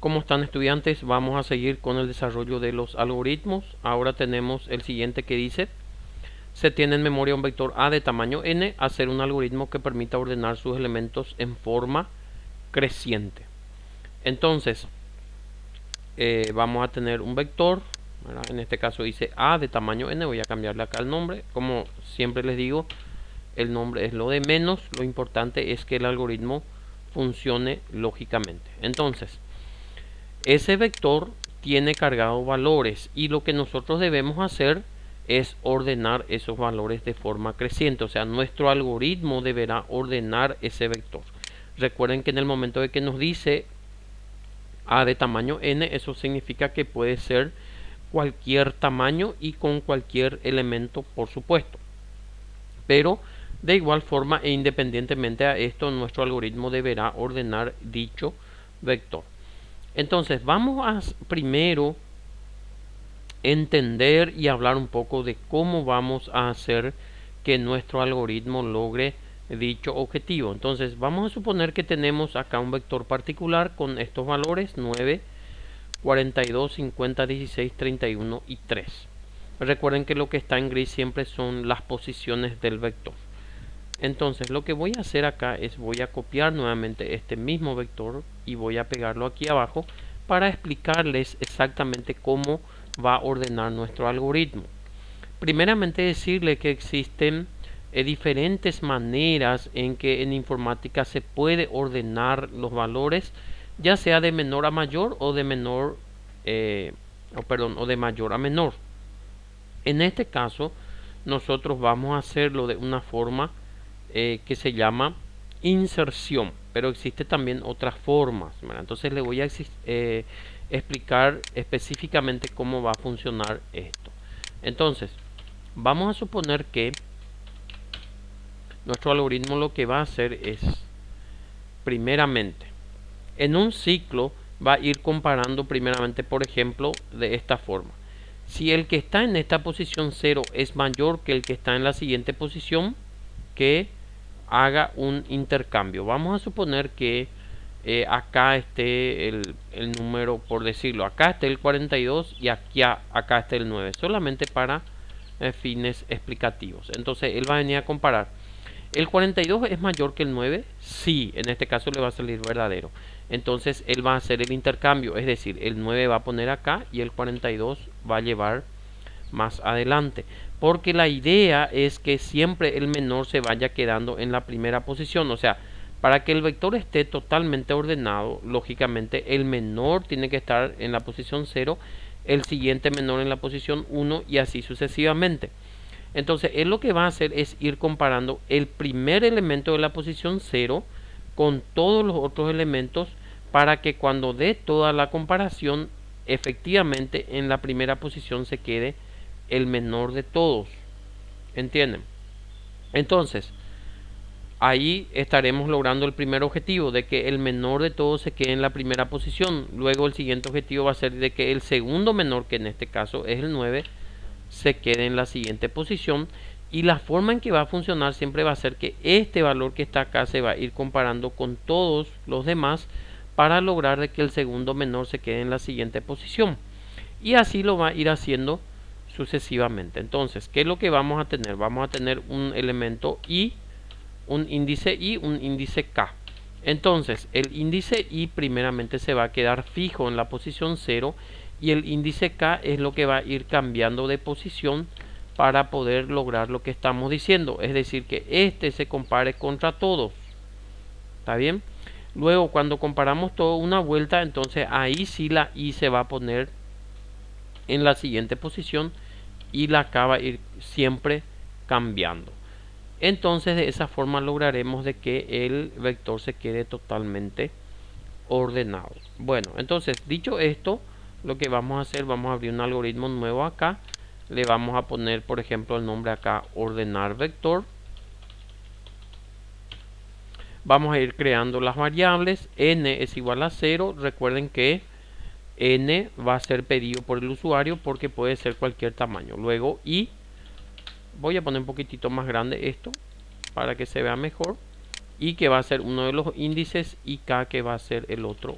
¿Cómo están, estudiantes? Vamos a seguir con el desarrollo de los algoritmos. Ahora tenemos el siguiente que dice: se tiene en memoria un vector A de tamaño n, hacer un algoritmo que permita ordenar sus elementos en forma creciente. Entonces, vamos a tener un vector, ¿verdad? En este caso dice A de tamaño n. Voy a cambiarle acá el nombre. Como siempre les digo, el nombre es lo de menos. Lo importante es que el algoritmo funcione lógicamente. Entonces, ese vector tiene cargado valores y lo que nosotros debemos hacer es ordenar esos valores de forma creciente. O sea, nuestro algoritmo deberá ordenar ese vector. Recuerden que en el momento de que nos dice A de tamaño n, eso significa que puede ser cualquier tamaño y con cualquier elemento, por supuesto. Pero de igual forma e independientemente a esto, nuestro algoritmo deberá ordenar dicho vector. Entonces vamos a primero entender y hablar un poco de cómo vamos a hacer que nuestro algoritmo logre dicho objetivo. Entonces vamos a suponer que tenemos acá un vector particular con estos valores 9, 42, 50, 16, 31 y 3. Recuerden que lo que está en gris siempre son las posiciones del vector. Entonces lo que voy a hacer acá es voy a copiar nuevamente este mismo vector y voy a pegarlo aquí abajo para explicarles exactamente cómo va a ordenar nuestro algoritmo. Primeramente decirle que existen diferentes maneras en que en informática se puede ordenar los valores, ya sea de menor a mayor o de menor o de mayor a menor. En este caso nosotros vamos a hacerlo de una forma que se llama inserción, pero existe también otras formas, ¿verdad? Entonces le voy a explicar específicamente cómo va a funcionar esto. Entonces vamos a suponer que nuestro algoritmo lo que va a hacer es, primeramente, en un ciclo va a ir comparando primeramente, por ejemplo, de esta forma. Si el que está en esta posición 0 es mayor que el que está en la siguiente posición, que haga un intercambio. Vamos a suponer que acá esté el número, por decirlo, acá esté el 42 y aquí acá esté el 9, solamente para fines explicativos. Entonces él va a venir a comparar. ¿El 42 es mayor que el 9? Sí, en este caso le va a salir verdadero. Entonces él va a hacer el intercambio, es decir, el 9 va a poner acá y el 42 va a llevar más adelante, porque la idea es que siempre el menor se vaya quedando en la primera posición. O sea, para que el vector esté totalmente ordenado, lógicamente el menor tiene que estar en la posición 0, el siguiente menor en la posición 1 y así sucesivamente. Entonces él lo que va a hacer es ir comparando el primer elemento de la posición 0 con todos los otros elementos, para que cuando dé toda la comparación, efectivamente en la primera posición se quede el menor de todos. ¿Entienden? Entonces ahí estaremos logrando el primer objetivo, de que el menor de todos se quede en la primera posición. Luego el siguiente objetivo va a ser de que el segundo menor, que en este caso es el 9, se quede en la siguiente posición. Y la forma en que va a funcionar siempre va a ser que este valor que está acá se va a ir comparando con todos los demás para lograr de que el segundo menor se quede en la siguiente posición. Y así lo va a ir haciendo sucesivamente. Entonces, ¿qué es lo que vamos a tener? Vamos a tener un elemento i, un índice i, un índice k. Entonces el índice i primeramente se va a quedar fijo en la posición 0 y el índice k es lo que va a ir cambiando de posición para poder lograr lo que estamos diciendo, es decir, que este se compare contra todos. ¿Está bien? Luego cuando comparamos todo una vuelta, entonces ahí sí la i se va a poner en la siguiente posición y la k va a ir siempre cambiando. Entonces de esa forma lograremos de que el vector se quede totalmente ordenado. Bueno, entonces dicho esto, lo que vamos a hacer, vamos a abrir un algoritmo nuevo acá. Le vamos a poner, por ejemplo, el nombre acá, ordenar vector. Vamos a ir creando las variables. N es igual a 0. Recuerden que n va a ser pedido por el usuario porque puede ser cualquier tamaño. Luego i, voy a poner un poquitito más grande esto para que se vea mejor, y que va a ser uno de los índices, y k que va a ser el otro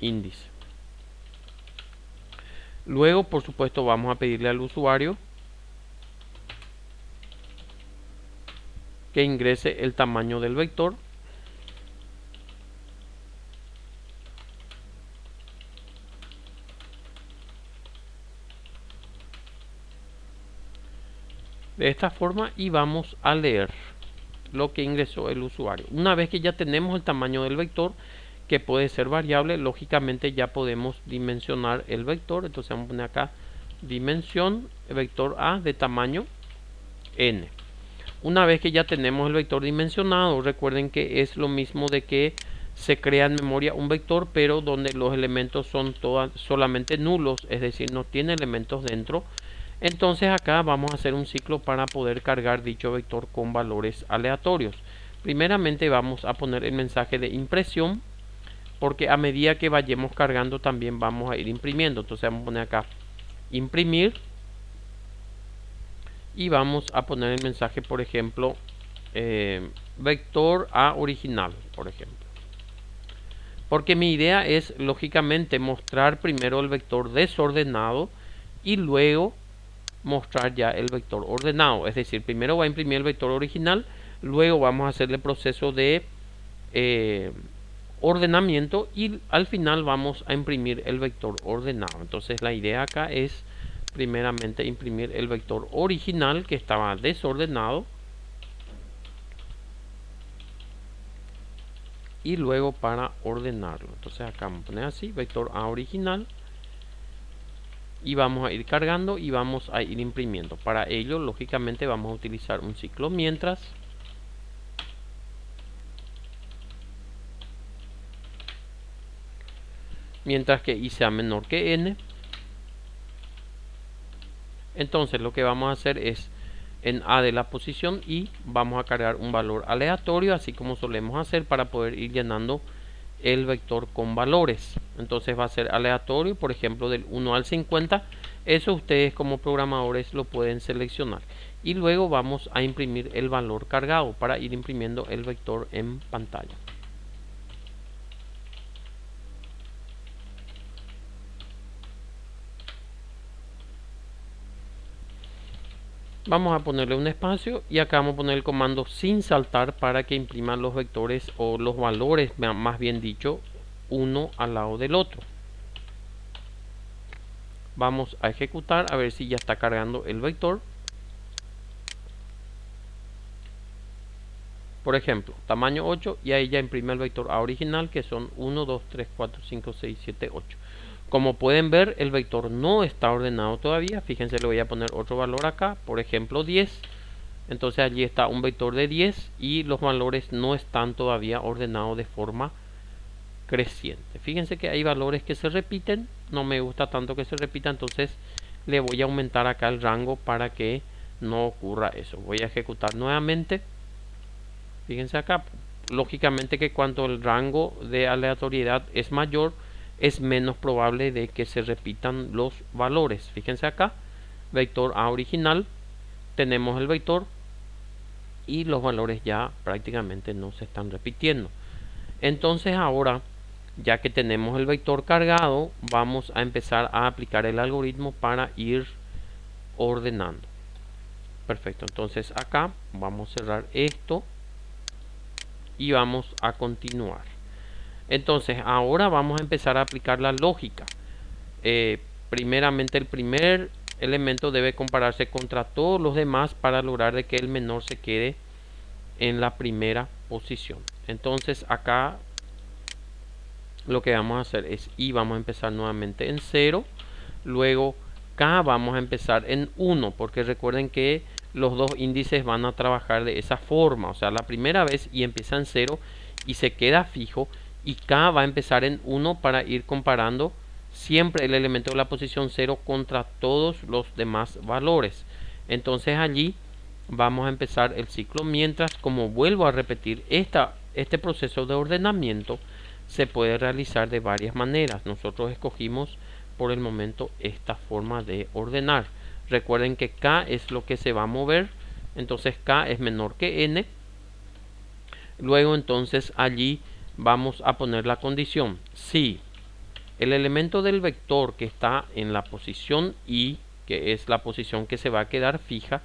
índice. Luego, por supuesto, vamos a pedirle al usuario que ingrese el tamaño del vector. De esta forma, y vamos a leer lo que ingresó el usuario. Una vez que ya tenemos el tamaño del vector, que puede ser variable, lógicamente ya podemos dimensionar el vector. Entonces vamos a poner acá dimensión vector A de tamaño n. Una vez que ya tenemos el vector dimensionado, recuerden que es lo mismo de que se crea en memoria un vector, pero donde los elementos son solamente nulos, es decir, no tiene elementos dentro. Entonces acá vamos a hacer un ciclo para poder cargar dicho vector con valores aleatorios. Primeramente vamos a poner el mensaje de impresión, porque a medida que vayamos cargando también vamos a ir imprimiendo. Entonces vamos a poner acá imprimir y vamos a poner el mensaje, por ejemplo, vector A original, por ejemplo. Porque mi idea es lógicamente mostrar primero el vector desordenado y luego mostrar ya el vector ordenado. Es decir, primero va a imprimir el vector original, luego vamos a hacer el proceso de ordenamiento y al final vamos a imprimir el vector ordenado. Entonces la idea acá es primeramente imprimir el vector original que estaba desordenado y luego para ordenarlo. Entonces acá vamos a poner así, vector A original, y vamos a ir cargando y vamos a ir imprimiendo. Para ello lógicamente vamos a utilizar un ciclo mientras que i sea menor que n. Entonces lo que vamos a hacer es en A de la posición i vamos a cargar un valor aleatorio, así como solemos hacer para poder ir llenando el vector con valores. Entonces va a ser aleatorio, por ejemplo del 1 al 50. Eso ustedes como programadores lo pueden seleccionar. Y luego vamos a imprimir el valor cargado para ir imprimiendo el vector en pantalla. Vamos a ponerle un espacio y acá vamos a poner el comando sin saltar para que imprima los vectores o los valores, más bien dicho, uno al lado del otro. Vamos a ejecutar a ver si ya está cargando el vector. Por ejemplo, tamaño 8 y ahí ya imprime el vector A original, que son 1, 2, 3, 4, 5, 6, 7, 8. Como pueden ver, el vector no está ordenado todavía. Fíjense, le voy a poner otro valor acá, por ejemplo 10. Entonces allí está un vector de 10 y los valores no están todavía ordenados de forma creciente. Fíjense que hay valores que se repiten, no me gusta tanto que se repita, entonces le voy a aumentar acá el rango para que no ocurra eso. Voy a ejecutar nuevamente. Fíjense acá, lógicamente que cuando el rango de aleatoriedad es mayor, es menos probable de que se repitan los valores. Fíjense acá, vector A original, tenemos el vector y los valores ya prácticamente no se están repitiendo. Entonces ahora, ya que tenemos el vector cargado, vamos a empezar a aplicar el algoritmo para ir ordenando. Perfecto, entonces acá vamos a cerrar esto y vamos a continuar. Entonces ahora vamos a empezar a aplicar la lógica. Primeramente el primer elemento debe compararse contra todos los demás para lograr de que el menor se quede en la primera posición. Entonces acá lo que vamos a hacer es i vamos a empezar nuevamente en 0, luego k vamos a empezar en 1, porque recuerden que los dos índices van a trabajar de esa forma, o sea, la primera vez i empieza en 0 y se queda fijo, y k va a empezar en 1 para ir comparando siempre el elemento de la posición 0 contra todos los demás valores. Entonces allí vamos a empezar el ciclo mientras, como vuelvo a repetir, este proceso de ordenamiento se puede realizar de varias maneras. Nosotros escogimos por el momento esta forma de ordenar. Recuerden que k es lo que se va a mover, entonces k es menor que n. Luego entonces allí vamos a poner la condición: si el elemento del vector que está en la posición I, que es la posición que se va a quedar fija,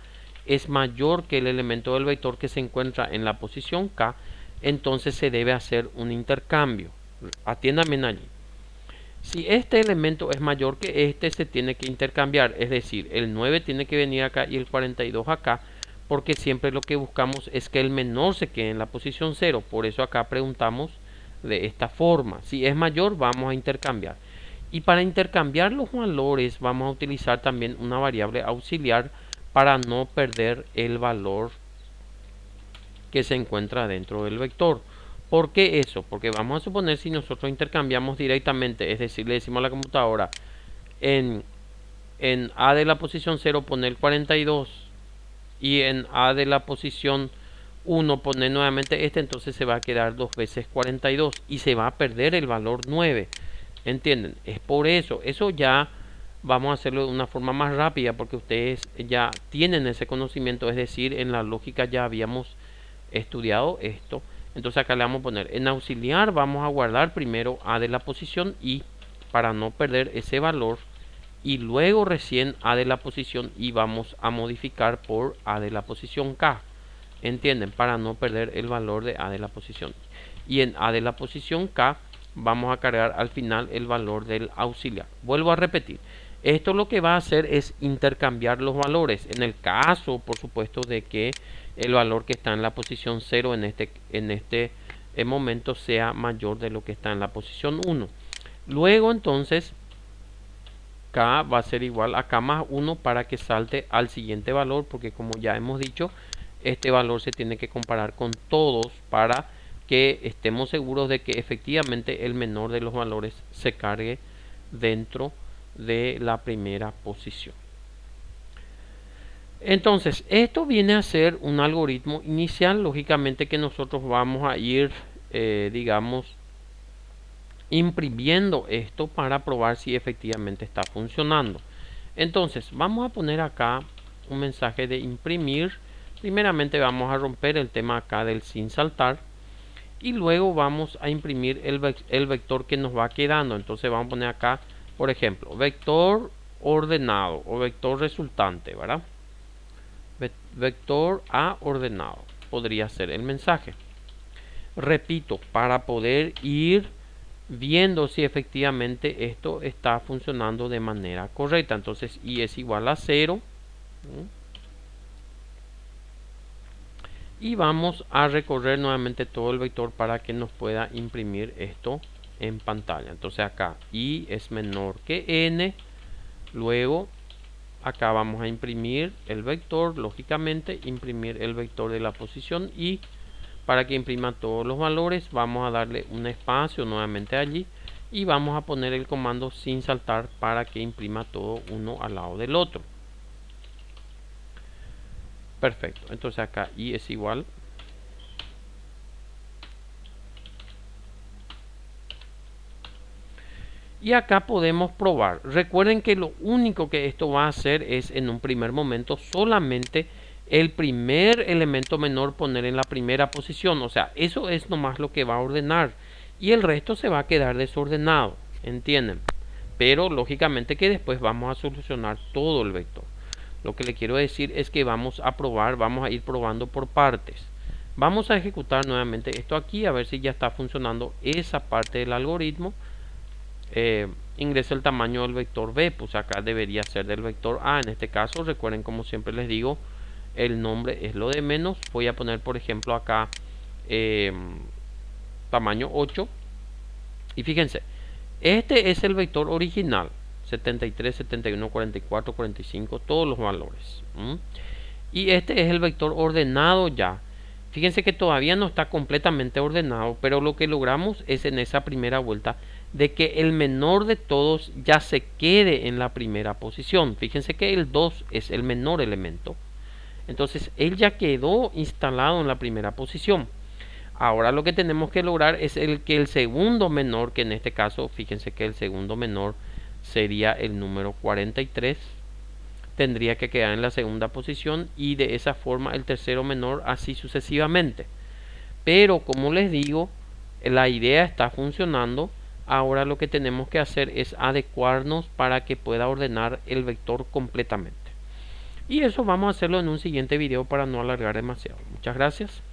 es mayor que el elemento del vector que se encuentra en la posición K, entonces se debe hacer un intercambio. Atiéndame allí. Si este elemento es mayor que este, se tiene que intercambiar, es decir, el 9 tiene que venir acá y el 42 acá, porque siempre lo que buscamos es que el menor se quede en la posición 0. Por eso acá preguntamos de esta forma. Si es mayor, vamos a intercambiar. Y para intercambiar los valores vamos a utilizar también una variable auxiliar para no perder el valor que se encuentra dentro del vector. ¿Por qué eso? Porque vamos a suponer si nosotros intercambiamos directamente, es decir, le decimos a la computadora en A de la posición 0 poner 42 y en A de la posición 1 poner nuevamente este, entonces se va a quedar 2 veces 42 y se va a perder el valor 9. ¿Entienden? Es por eso. Eso ya vamos a hacerlo de una forma más rápida porque ustedes ya tienen ese conocimiento, es decir, en la lógica ya habíamos estudiado esto. Entonces acá le vamos a poner en auxiliar, vamos a guardar primero A de la posición I para no perder ese valor y luego recién A de la posición I vamos a modificar por A de la posición K. ¿Entienden? Para no perder el valor de A de la posición. Y en A de la posición K vamos a cargar al final el valor del auxiliar. Vuelvo a repetir. Esto lo que va a hacer es intercambiar los valores. En el caso, por supuesto, de que el valor que está en la posición 0 en este momento sea mayor de lo que está en la posición 1. Luego entonces K va a ser igual a K más 1 para que salte al siguiente valor, porque como ya hemos dicho, este valor se tiene que comparar con todos para que estemos seguros de que efectivamente el menor de los valores se cargue dentro de la primera posición. Entonces, esto viene a ser un algoritmo inicial, lógicamente que nosotros vamos a ir, digamos, imprimiendo esto para probar si efectivamente está funcionando. Entonces, vamos a poner acá un mensaje de imprimir. Primeramente vamos a romper el tema acá del sin saltar. Y luego vamos a imprimir el vector que nos va quedando. Entonces vamos a poner acá, por ejemplo, vector ordenado o vector resultante, ¿verdad? Vector A ordenado podría ser el mensaje. Repito, para poder ir viendo si efectivamente esto está funcionando de manera correcta. Entonces I es igual a 0. Y vamos a recorrer nuevamente todo el vector para que nos pueda imprimir esto en pantalla. Entonces acá I es menor que N. Luego acá vamos a imprimir el vector, lógicamente imprimir el vector de la posición I. Para que imprima todos los valores vamos a darle un espacio nuevamente allí y vamos a poner el comando sin saltar para que imprima todo uno al lado del otro. Perfecto, entonces acá I es igual y acá podemos probar. Recuerden que lo único que esto va a hacer es en un primer momento solamente el primer elemento menor poner en la primera posición. O sea, eso es nomás lo que va a ordenar y el resto se va a quedar desordenado, ¿entienden? Pero lógicamente que después vamos a solucionar todo el vector. Lo que le quiero decir es que vamos a probar, vamos a ir probando por partes. Vamos a ejecutar nuevamente esto aquí a ver si ya está funcionando esa parte del algoritmo. Ingresa el tamaño del vector B, pues acá debería ser del vector A. En este caso, recuerden, como siempre les digo, el nombre es lo de menos. Voy a poner, por ejemplo, acá tamaño 8. Y fíjense, este es el vector original. 73, 71, 44, 45, todos los valores. Y este es el vector ordenado ya. Fíjense que todavía no está completamente ordenado, pero lo que logramos es en esa primera vuelta de que el menor de todos ya se quede en la primera posición. Fíjense que el 2 es el menor elemento. Entonces él ya quedó instalado en la primera posición. Ahora lo que tenemos que lograr es que el segundo menor, que en este caso, fíjense que el segundo menor sería el número 43, tendría que quedar en la segunda posición y de esa forma el tercero menor, así sucesivamente. Pero como les digo, la idea está funcionando Ahora lo que tenemos que hacer es adecuarnos para que pueda ordenar el vector completamente. Y eso vamos a hacerlo en un siguiente video para no alargar demasiado. Muchas gracias.